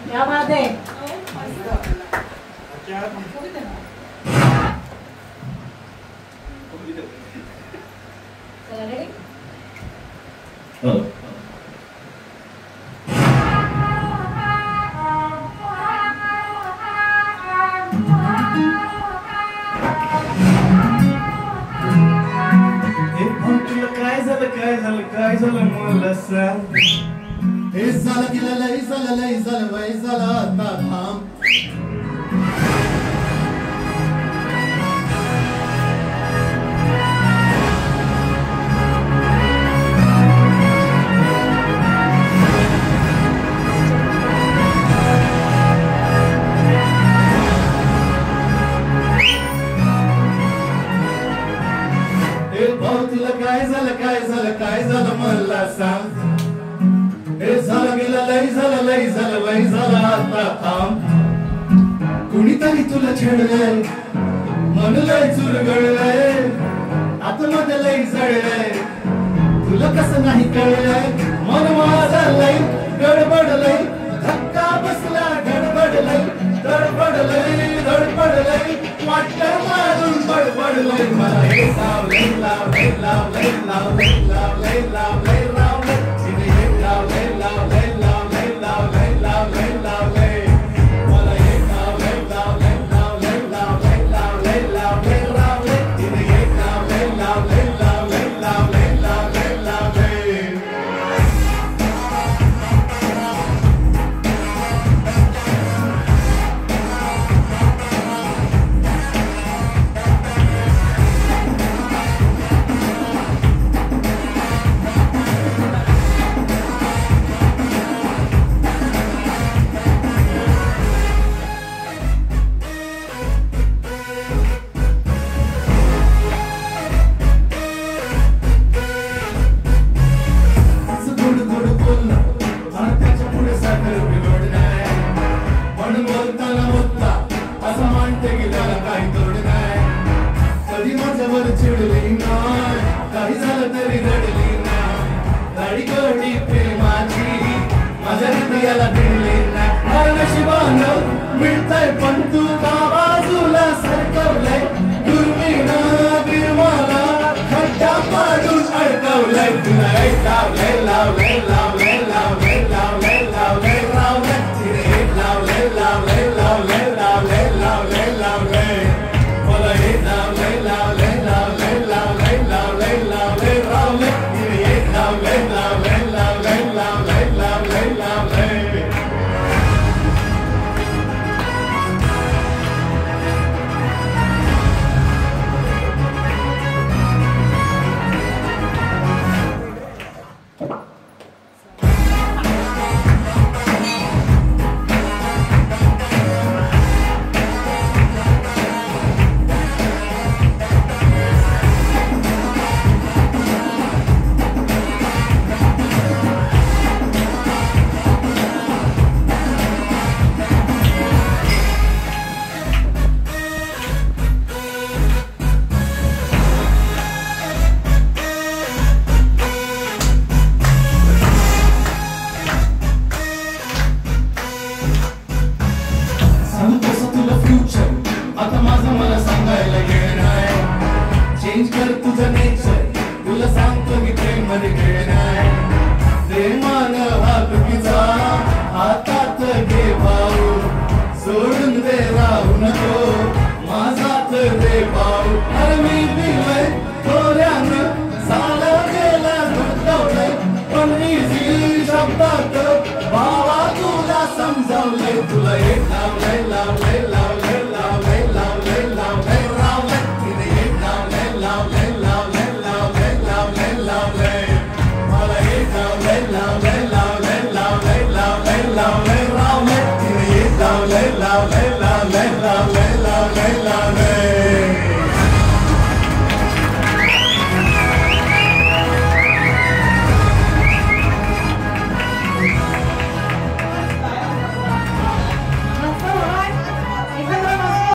क्या बात है काय झालं मला सांग हे झालं गेलं लय झालं वय झालं आता थांब काय झालं मला सांग हे झालं गेलं लय झालं वय झालं आता थांब कुणीतरी तुला छेडलंय मन लय चुरगळलंय आतमध्ये लय जळलंय तुला कसं नाही कळलंय मन माझं लय गडबडलंय धक्का बसला गडबडलंय धडपडलंय वाटलं मारून बडबडलंय मला हे लावलंय मिळतंय पण तू का बाजूला सरकवलंय दुर्मिणा बिरमाला खड्डा पाडून अडकवलंय तुला लावलंय लावलंय लावलंय लावलंय लावलंय लावलंय लावलंय तिने लावलंय लावलंय लावलंय लावलंय लावलंय लावलंय मला हे लावलंय लावलंय लावलंय लावलंय लावलंय लावलंय लावलंय तिने लावलंय लावलंय लावलंय लावलंय लावलंय लावलंय चेंज कर तुझं नेचर तुला सांगतो मी प्रेम मध्ये खेळ नाही प्रेमानं हात तुझा हातात घे भाऊ सोडून दे राहू नको माझात रे भाऊ अरे मी दिलंय थोड्यानं झालं गेलं धडधवलंय पण इझी शब्दात भावा तुला समजावलंय तुला एक लावलंय